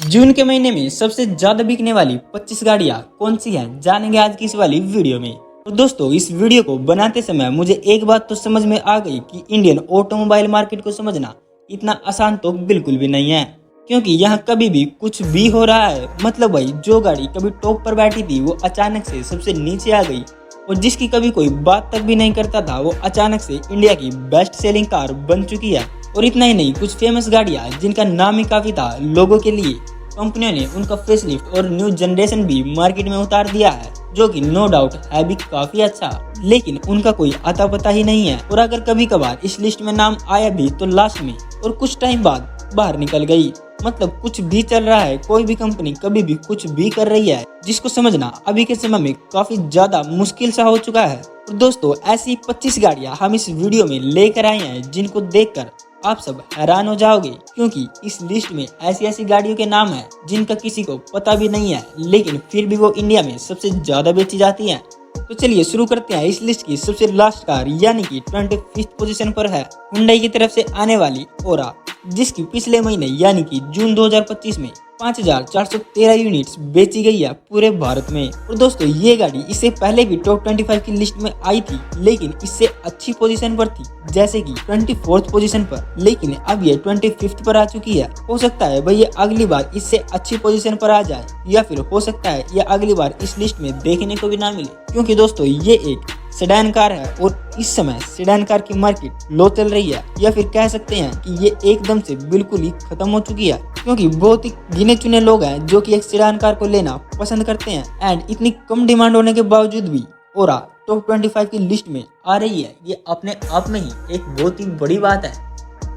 जून के महीने में सबसे ज्यादा बिकने वाली 25 गाड़ियां कौन सी हैं, जानेंगे आज की इस वाली वीडियो में। तो दोस्तों, इस वीडियो को बनाते समय मुझे एक बात तो समझ में आ गई कि इंडियन ऑटोमोबाइल मार्केट को समझना इतना आसान तो बिल्कुल भी नहीं है, क्योंकि यहाँ कभी भी कुछ भी हो रहा है। मतलब भाई, जो गाड़ी कभी टॉप पर बैठी थी वो अचानक से सबसे नीचे आ गई, और जिसकी कभी कोई बात तक भी नहीं करता था वो अचानक से इंडिया की बेस्ट सेलिंग कार बन चुकी है। और इतना ही नहीं, कुछ फेमस गाड़ियां जिनका नाम ही काफी था लोगों के लिए, कंपनियों ने उनका फेसलिफ्ट और न्यू जनरेशन भी मार्केट में उतार दिया है, जो कि नो डाउट है भी काफी अच्छा, लेकिन उनका कोई आता पता ही नहीं है। और अगर कभी कभार इस लिस्ट में नाम आया भी तो लास्ट में और कुछ टाइम बाद बाहर निकल गई। मतलब कुछ भी चल रहा है, कोई भी कंपनी कभी भी कुछ भी कर रही है, जिसको समझना अभी के समय में काफी ज्यादा मुश्किल सा हो चुका है। और दोस्तों, ऐसी 25 गाड़ियां हम इस वीडियो में लेकर आए हैं, जिनको देखकर आप सब हैरान हो जाओगे, क्योंकि इस लिस्ट में ऐसी ऐसी गाड़ियों के नाम हैं जिनका किसी को पता भी नहीं है, लेकिन फिर भी वो इंडिया में सबसे ज्यादा बेची जाती हैं। तो चलिए शुरू करते हैं। इस लिस्ट की सबसे लास्ट कार यानी कि 25th पोजीशन पर है हुंडई की तरफ से आने वाली ओरा, जिसकी पिछले महीने यानी कि जून 2025 में 5413 यूनिट्स बेची गई है पूरे भारत में। और दोस्तों, ये गाड़ी इससे पहले भी टॉप 25 की लिस्ट में आई थी, लेकिन इससे अच्छी पोजीशन पर थी, जैसे कि 24th पोजीशन पर, लेकिन अब ये 25th पर आ चुकी है। हो सकता है भाई ये अगली बार इससे अच्छी पोजीशन पर आ जाए, या फिर हो सकता है ये अगली बार इस लिस्ट में देखने को भी ना मिले, क्योंकि दोस्तों ये एक सेडान कार है और इस समय सेडान कार की मार्केट लो चल रही है, या फिर कह सकते हैं कि ये एकदम से बिल्कुल ही खत्म हो चुकी है, क्योंकि बहुत ही गिने चुने लोग हैं जो कि एक सेडान कार को लेना पसंद करते हैं। एंड इतनी कम डिमांड होने के बावजूद भी ओरा टॉप 25 की लिस्ट में आ रही है, ये अपने आप में ही एक बहुत ही बड़ी बात है।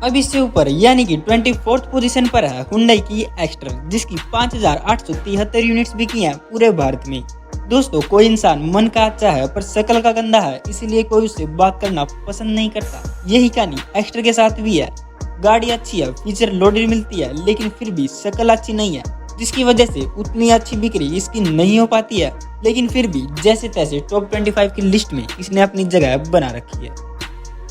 अब इससे ऊपर यानी कि 24th पोजीशन पर है हुंडई की एक्स्ट्रा, जिसकी 5873 यूनिट्स बिकी हैं पूरे भारत में। दोस्तों, कोई इंसान मन का अच्छा है पर शक्ल का गंदा है, इसीलिए कोई उससे बात करना पसंद नहीं करता। यही कहानी एक्स्ट्रा के साथ भी है। गाड़ी अच्छी है, फीचर लोडेड मिलती है, लेकिन फिर भी शक्ल अच्छी नहीं है, जिसकी वजह से उतनी अच्छी बिक्री इसकी नहीं हो पाती है। लेकिन फिर भी जैसे तैसे टॉप 25 की लिस्ट में इसने अपनी जगह बना रखी है।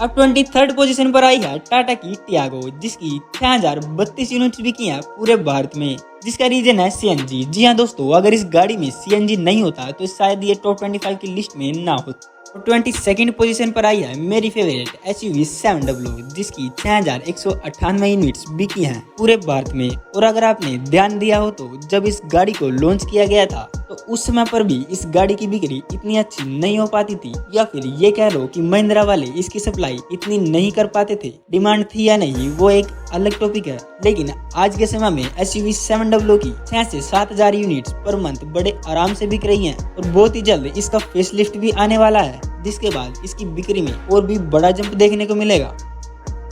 अब 23rd पोजीशन पर आई है टाटा की टियागो, जिसकी 6032 यूनिट्स बिकी हैं पूरे भारत में, जिसका रीजन है सीएनजी। जी हाँ दोस्तों, अगर इस गाड़ी में सीएनजी नहीं होता तो शायद ये टॉप 25 की लिस्ट में ना होता। और 22nd पोजीशन पर आई है मेरी फेवरेट SUV 7W, जिसकी 6198 यूनिट्स बिकी हैं पूरे भारत में। और अगर आपने ध्यान दिया हो तो जब इस गाड़ी को लॉन्च किया गया था तो उस समय पर भी इस गाड़ी की बिक्री इतनी अच्छी नहीं हो पाती थी, या फिर ये कह लो कि महिंद्रा वाले इसकी सप्लाई इतनी नहीं कर पाते थे। डिमांड थी या नहीं वो एक अलग टॉपिक है, लेकिन आज के समय में SUV 7W की 6 से 7000 यूनिट्स पर मंथ बड़े आराम से बिक रही हैं, और बहुत ही जल्द इसका फेसलिफ्ट भी आने वाला है, जिसके बाद इसकी बिक्री में और भी बड़ा जंप देखने को मिलेगा।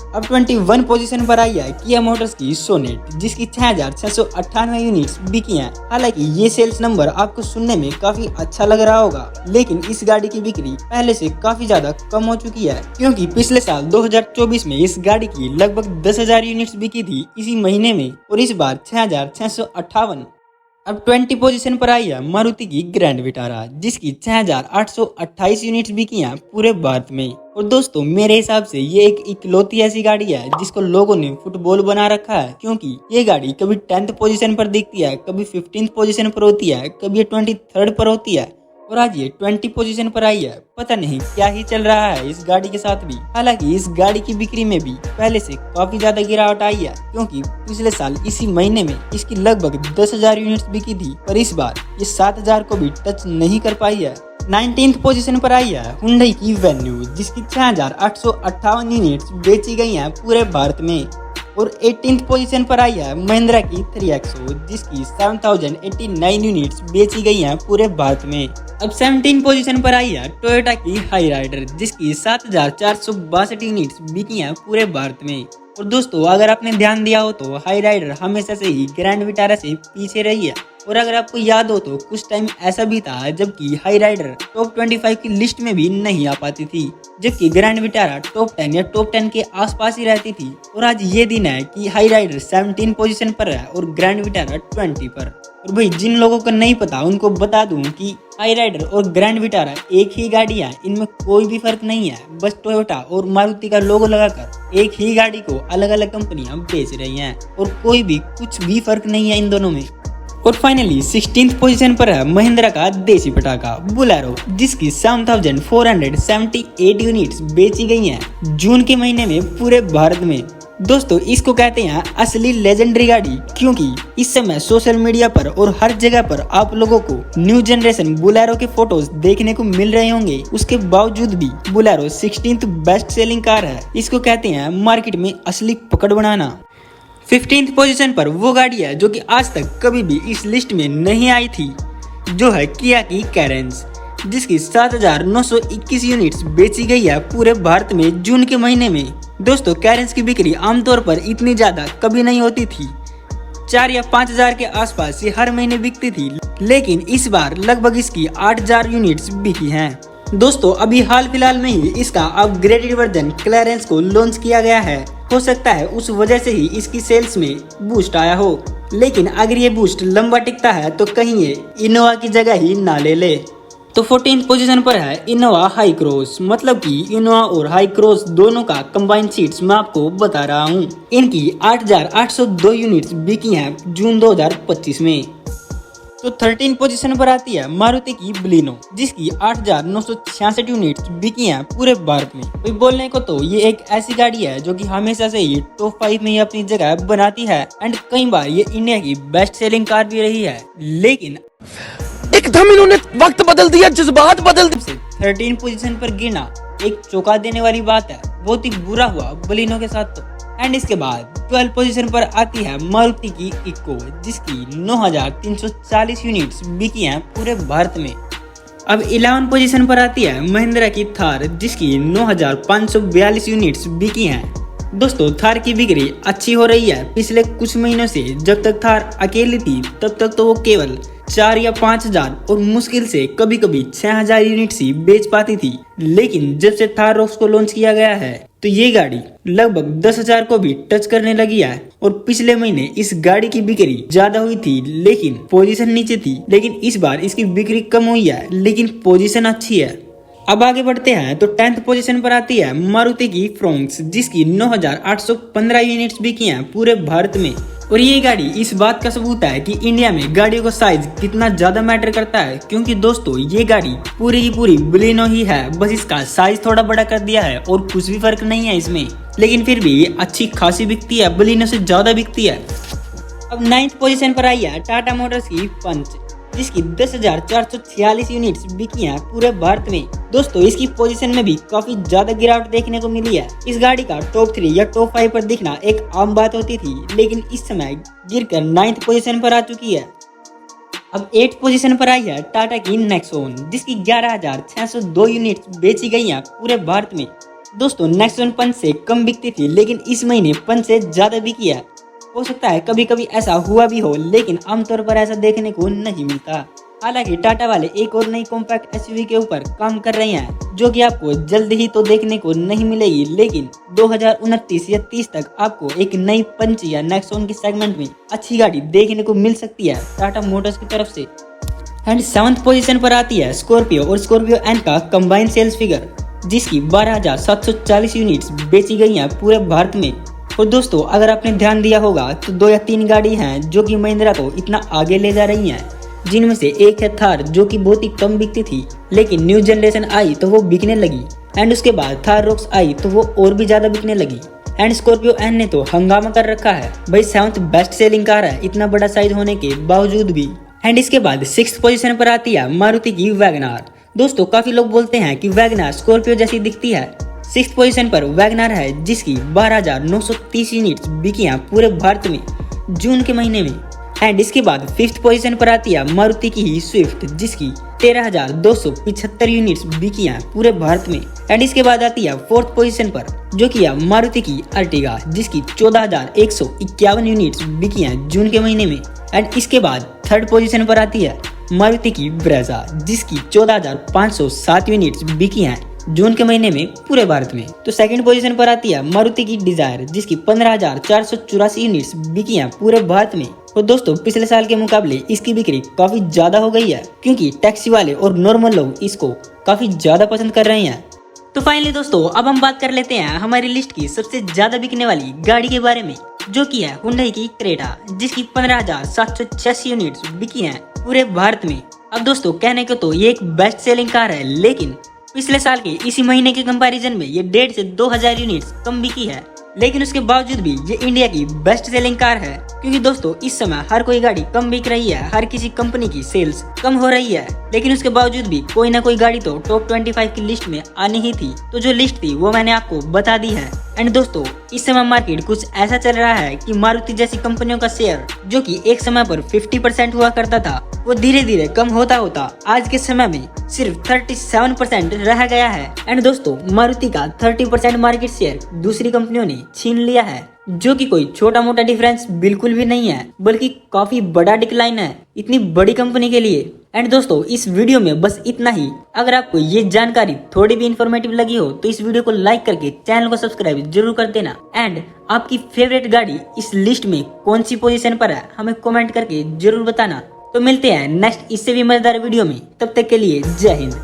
अब 21 पोजीशन पर आई है किया मोटर्स की सोनेट, जिसकी 6698 यूनिट्स बिकी हैं। हालांकि ये सेल्स नंबर आपको सुनने में काफी अच्छा लग रहा होगा, लेकिन इस गाड़ी की बिक्री पहले से काफी ज्यादा कम हो चुकी है, क्योंकि पिछले साल 2024 में इस गाड़ी की लगभग 10,000 यूनिट्स बिकी थी इसी महीने में, और इस बार 6658। अब 20 पोजीशन पर आई है मारुति की ग्रैंड विटारा, जिसकी 6828 यूनिट्स बिकी हैं पूरे भारत में। और दोस्तों, मेरे हिसाब से ये एक इकलौती ऐसी गाड़ी है जिसको लोगों ने फुटबॉल बना रखा है, क्योंकि ये गाड़ी कभी 10th पोजीशन पर दिखती है, कभी 15th पोजीशन पर होती है, कभी 23rd पर होती है, और आज ये 20 पोजीशन पर आई है। पता नहीं क्या ही चल रहा है इस गाड़ी के साथ भी। हालांकि इस गाड़ी की बिक्री में भी पहले से काफी ज्यादा गिरावट आई है, क्योंकि पिछले साल इसी महीने में इसकी लगभग 10,000 यूनिट्स बिकी थी, पर इस बार ये 7,000 को भी टच नहीं कर पाई है। 19th पोजीशन पर आई है हुंडई की वेन्यू, जिसकी 6858 यूनिट्स बेची गई हैं पूरे भारत में। और 18th पोजीशन पर आई है महिंद्रा की 3XO, जिसकी 7089 यूनिट्स बेची गई हैं पूरे भारत में। अब 17 पोजीशन पर आई है टोयोटा की हाई राइडर, जिसकी 7462 यूनिट्स बिकी हैं पूरे भारत में। और दोस्तों, अगर आपने ध्यान दिया हो तो हाई राइडर हमेशा से ही ग्रैंड विटारा से पीछे रही है, और अगर आपको याद हो तो कुछ टाइम ऐसा भी था जबकि हाई राइडर टॉप 25 की लिस्ट में भी नहीं आ पाती थी, जबकि ग्रैंड विटारा टॉप 10 या टॉप 10 के आसपास ही रहती थी। और आज ये दिन है कि हाई राइडर 17 पोजीशन पर है और ग्रैंड विटारा 20 पर। और भाई जिन लोगों को नहीं पता उनको बता दूं कि हाई राइडर और ग्रैंड विटारा एक ही गाड़ी है, इनमें कोई भी फर्क नहीं है। बस टोयोटा और मारुति का लोगो लगाकर एक ही गाड़ी को अलग अलग कंपनियां बेच रही हैं और कोई भी कुछ भी फर्क नहीं है इन दोनों में। और फाइनली 16th पोजीशन पर है महिंद्रा का देसी पटाखा बोलेरो, जिसकी 7478 यूनिट्स बेची गई हैं जून के महीने में पूरे भारत में। दोस्तों इसको कहते हैं असली लेजेंडरी गाड़ी, क्योंकि इस समय सोशल मीडिया पर और हर जगह पर आप लोगों को न्यू जनरेशन बोलेरो के फोटोज देखने को मिल रहे होंगे। उसके बावजूद भी Bolero 16th best selling car है। इसको कहते हैं मार्केट में असली पकड़ बनाना। 15th पोजीशन पर वो गाड़ी है जो कि आज तक कभी भी इस लिस्ट में नहीं आई थी, जो है किया की कैरेंस, जिसकी 7921 यूनिट्स बेची गई है पूरे भारत में जून के महीने में। दोस्तों कैरेंस की बिक्री आमतौर पर इतनी ज्यादा कभी नहीं होती थी, 4 या 5000 के आसपास ये हर महीने बिकती थी, लेकिन इस बार लगभग इसकी 8000 यूनिट्स बिकी हैं। दोस्तों अभी हाल फिलहाल में ही इसका अपग्रेडेड वर्जन क्लैरेंस को लॉन्च किया गया है। हो सकता है उस वजह से ही इसकी सेल्स में बूस्ट आया हो, लेकिन अगर ये बूस्ट लंबा टिकता है तो कहीं ये इनोवा की जगह ही ना ले ले। तो 14th पोजीशन पर है इनोवा हाई क्रॉस, मतलब कि इनोवा और हाई क्रॉस दोनों का कंबाइंड सीट्स मैं आपको बता रहा हूँ। इनकी 8802 यूनिट्स बिकी हैं जून 2025 में। तो 13 पोजीशन पर आती है मारुति की बलिनो, जिसकी 8966 यूनिट्स बिकी हैं पूरे भारत में। कोई बोलने को तो ये एक ऐसी गाड़ी है जो कि हमेशा से ही टॉप 5 में ही अपनी जगह बनाती है एंड कई बार ये इंडिया की बेस्ट सेलिंग कार भी रही है, लेकिन एकदम इन्होंने वक्त बदल दिया, जज्बात बदल दिए। 13 पोजीशन पर गिरना एक चौंका देने वाली बात है, बहुत ही बुरा हुआ बलिनो के साथ तो। एंड इसके बाद 12 पोजीशन पर आती है मारुति की इको, जिसकी 9340 यूनिट्स बिकी हैं पूरे भारत में। अब 11 पोजीशन पर आती है महिंद्रा की थार, जिसकी 9542 यूनिट्स बिकी हैं। दोस्तों थार की बिक्री अच्छी हो रही है पिछले कुछ महीनों से। जब तक थार अकेली थी तब तक तो वो केवल 4 या 5000 और मुश्किल से कभी कभी 6000 यूनिट्स ही बेच पाती थी, लेकिन जब से थार रॉक्स को लॉन्च किया गया है तो ये गाड़ी लगभग 10,000 को भी टच करने लगी है। और पिछले महीने इस गाड़ी की बिक्री ज्यादा हुई थी लेकिन पोजीशन नीचे थी, लेकिन इस बार इसकी बिक्री कम हुई है लेकिन पोजीशन अच्छी है। अब आगे बढ़ते हैं तो 10th पोजीशन पर आती है मारुति की फ्रोंक्स, जिसकी 9815 यूनिट्स बिकी हैं पूरे भारत में। और ये गाड़ी इस बात का सबूत है कि इंडिया में गाड़ियों का साइज कितना ज्यादा मैटर करता है, क्योंकि दोस्तों ये गाड़ी पूरी की पूरी बलिनो ही है, बस इसका साइज थोड़ा बड़ा कर दिया है और कुछ भी फर्क नहीं है इसमें, लेकिन फिर भी ये अच्छी खासी बिकती है, बलिनो से ज्यादा बिकती है। अब 9th पोजीशन पर आई है टाटा मोटर्स की पंच, जिसकी 10,446 यूनिट्स बिकी हैं पूरे भारत में। दोस्तों इसकी पोजीशन में भी काफी ज्यादा गिरावट देखने को मिली है। इस गाड़ी का टॉप 3 या टॉप 5 पर दिखना एक आम बात होती थी, लेकिन इस समय गिरकर 9th पोजीशन पर आ चुकी है। अब 8th पोजीशन पर आई है टाटा की नेक्सॉन, जिसकी 11,602 यूनिट्स बेची गई हैं पूरे भारत में। दोस्तों नेक्सॉन पंच से कम बिकती थी, लेकिन इस महीने पंच से ज्यादा बिकी है। हो सकता है कभी कभी ऐसा हुआ भी हो, लेकिन आमतौर पर ऐसा देखने को नहीं मिलता। हालांकि टाटा वाले एक और नई कॉम्पैक्ट एसयूवी के ऊपर काम कर रहे हैं, जो कि आपको जल्द ही तो देखने को नहीं मिलेगी, लेकिन 2029 या 30 तक आपको एक नई पंच या नेक्सॉन के सेगमेंट में अच्छी गाड़ी देखने को मिल सकती है टाटा मोटर्स की तरफ से। एंड 7th पोजीशन पर आती है स्कॉर्पियो और स्कॉर्पियो एन का कंबाइंड सेल्स फिगर, जिसकी 12,740 यूनिट्स बेची गई हैं पूरे भारत में। और दोस्तों अगर आपने ध्यान दिया होगा तो 2 या 3 गाड़ी हैं जो कि महिंद्रा को इतना आगे ले जा रही हैं, जिनमें से एक है थार, जो कि बहुत ही कम बिकती थी, लेकिन न्यू जनरेशन आई तो वो बिकने लगी। एंड उसके बाद थार रॉक्स आई तो वो और भी ज्यादा बिकने लगी। एंड स्कॉर्पियो एन ने तो हंगामा कर रखा है भाई, 7th बेस्ट सेलिंग कार है इतना बड़ा साइज होने के बावजूद भी। एंड इसके बाद 6th पोजीशन पर आती है मारुति की वैगनार। दोस्तों काफी लोग बोलते हैं कि वैगनार स्कॉर्पियो जैसी दिखती है। 6th पोजीशन पर वैगनार है, जिसकी 12,930 यूनिट्स बिकी हैं पूरे भारत में जून के महीने में। एंड इसके बाद 5th पोजीशन पर आती है मारुति की ही स्विफ्ट, जिसकी 13,275 यूनिट्स बिकी हैं पूरे भारत में। एंड इसके बाद आती है 4th पोजीशन पर, जो कि है मारुति की अर्टिगा, जिसकी 14,151 यूनिट्स बिकी हैं जून के महीने में। एंड इसके बाद 3rd पोजीशन पर आती है मारुति की ब्रेजा, जिसकी 14,507 यूनिट्स बिकी हैं जून के महीने में पूरे भारत में। तो 2nd पोजीशन पर आती है मारुति की डिजायर, जिसकी 15,484 यूनिट्स बिकी हैं पूरे भारत में। और दोस्तों पिछले साल के मुकाबले इसकी बिक्री काफी ज्यादा हो गई है, क्योंकि टैक्सी वाले और नॉर्मल लोग इसको काफी ज्यादा पसंद कर रहे हैं। तो फाइनली दोस्तों अब हम बात कर लेते हैं हमारी लिस्ट की सबसे ज्यादा बिकने वाली गाड़ी के बारे में, जो की है हुंडई की क्रेटा, जिसकी 15,786 यूनिट्स बिकी हैं पूरे भारत में। अब दोस्तों कहने को तो ये एक बेस्ट सेलिंग कार है, लेकिन पिछले साल के इसी महीने के कंपैरिजन में ये 1,500 से 2,000 यूनिट्स कम बिकी है, लेकिन उसके बावजूद भी ये इंडिया की बेस्ट सेलिंग कार है। क्योंकि दोस्तों इस समय हर कोई गाड़ी कम बिक रही है, हर किसी कंपनी की सेल्स कम हो रही है, लेकिन उसके बावजूद भी कोई ना कोई गाड़ी तो टॉप 25 की लिस्ट में आनी ही थी। तो जो लिस्ट थी वो मैंने आपको बता दी है। एंड दोस्तों इस समय मार्केट कुछ ऐसा चल रहा है कि मारुति जैसी कंपनियों का शेयर जो कि एक समय पर 50% हुआ करता था, वो धीरे धीरे कम होता होता आज के समय में सिर्फ 37% रह गया है। एंड दोस्तों मारुति का 30% मार्केट शेयर दूसरी कंपनियों ने छीन लिया है, जो कि कोई छोटा मोटा डिफरेंस बिल्कुल भी नहीं है, बल्कि काफी बड़ा डिक्लाइन है इतनी बड़ी कंपनी के लिए। एंड दोस्तों इस वीडियो में बस इतना ही। अगर आपको ये जानकारी थोड़ी भी इंफॉर्मेटिव लगी हो तो इस वीडियो को लाइक करके चैनल को सब्सक्राइब जरूर कर देना। एंड आपकी फेवरेट गाड़ी इस लिस्ट में कौन सी पोजीशन पर है हमें कमेंट करके जरूर बताना। तो मिलते हैं नेक्स्ट इससे भी मजेदार वीडियो में, तब तक के लिए जय हिंद।